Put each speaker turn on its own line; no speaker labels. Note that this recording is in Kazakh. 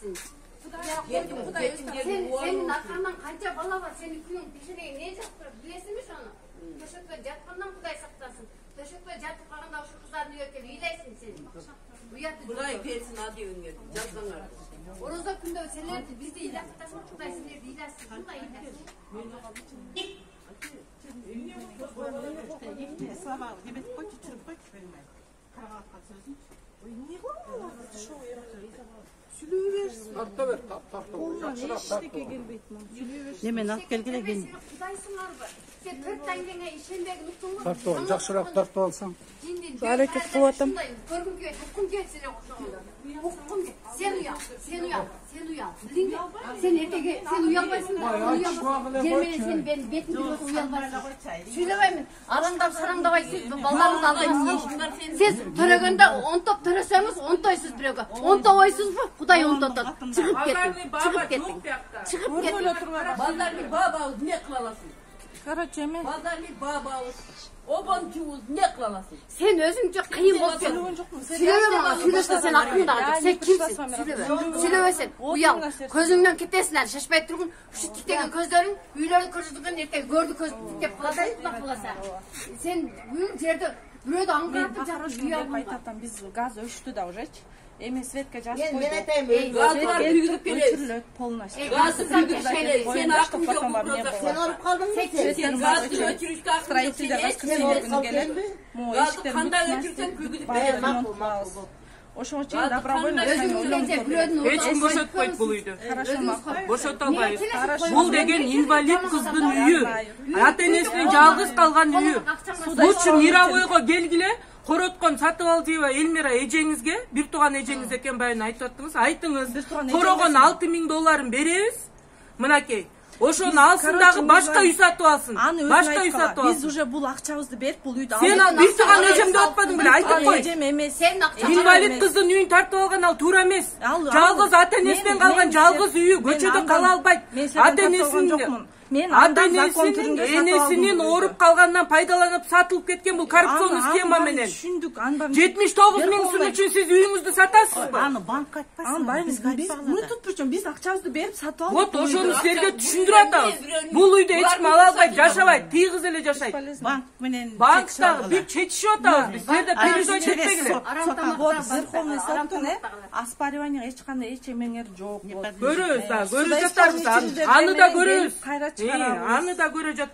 Sen senin arkandan kanca bala var. Senin kuyun peşine ne yaptırıp bilesin mi şunu? Döşekte yatkandan Kuday saklasın. Döşekte yatıp kalanda şu kızlar diyor ki iyileşsin seni.
Kuday gelsin hadi önüne. Yazdanlar.
Orada günde senlerdi biz de iyileşsin. Kuday senlerdi iyileşsin. Kuday iyileşsin.
Sabah yemek koy, çürüp koy. Karağa sözün. Ne var? Sülüversin.
Tartta ver, tartta.
Немен алып келгиле ген.
Sen 4 tangenge işindeki nuktun var.
Tartta ol, жақсырақ тарта алсаң.
Hareket kılatam.
Көргүнгө тукум келсине окшогондор. Sen uyan, sen uyan, sen uyan. Bilin mi? Sen ertege, sen uyanbaysın da. Cemile sen ben betim bir uyanbaysın. Söylebeymin. Arandap sarandabay siz ballarınızı aldayım. Siz törөгөндө 10 top törөсөңүз 10 toysuz biröөгө. 10 top oysuzбу? Кудай 10 топтон. Чыгып кеттиң. Чыгып кеттиң. Чыгып кеттиң.
Baldarlı babağız ne kılalasın?
Карачеме.
Baldarlı babağız. Obancığız ne kılalasın?
Sen özüңчө кыйын болуп сүйлөбө мага, сүйлөшкө сен акылыңда калдың. Сен кимсиң? Сүйлөбөсөң. Уял, көзүңдөн кетесиңер, шашпай тургун. Ушу тиктеген көздөрүң, үйлөрдү көрсөткөн эртең көрдү көз тиктеп каласың, уктап каласың. Сен бул жерде бирөөдү аңгырап жатып уялып
айтатам, биз газ өчтү да ужечи. Эми светке жазып
Ben
койдук.
eteyim. Gazlar büyüdük
Өчүрүлөт полностью.
Gazı büyüdük şeyle. Sen aklın yok bu
Sen
prozakta.
olup kaldın mı?
Sen gazı ötürüşte aklın yok.
Строительде газ кызматынан келет.
Gazı kanda ötürsen kürgüdük verir.
Ошого чейин добровольно
Эч ким бошотпойт бул үйдү. Бошото албайбыз. Бул деген инвалид кыздын үйү. Ата энесинен жалгыз калган үйү. Лучше мировойго келгиле. Короткон сатып алжыйба Элмира эжеңизге, бир тууган эжеңиз экен байын айтып аттыңыз. Айтыңыз. Корогон 6000 долларын беребиз. Мынакей. Ошону алсын дагы башка үй сатып алсын. Башка үй сатып алсын.
Биз уже бул акчабызды берип, бул үйдү
Сен ал бир тууган эжемди атпадың беле, айтып кой.
Эжем эмес.
Сен акча
Инвалид кыздын үйүн тартып алган ал туура эмес. Жалгыз ата энесинен калган жалгыз үйү көчөдө кала албайт. Ата энесинин энесинин ооруп калгандан пайдаланып сатылып кеткен бул коррупционный схема менен. 79 миң сом үчүн сиз үйүңүздү сатасызбы?
Аны банк айтпайсың. Биз мынтип причем биз акчабызды берип сатып алдык.
Вот ошону силерге түшүндүрүп атабыз. Бул үйдө эч ким ала албайт, жашабайт, тийгиз эле жашайт.
Банк менен
Банктагы бир чечишип атабыз биз. Силерде переживать этпегиле.
Вот Верховный соттун оспаривание эч кандай эч эмеңер жок.
Көрөбүз да, көрүп жатарбыз. Аны да көрөбүз. Аны да көрө жатар.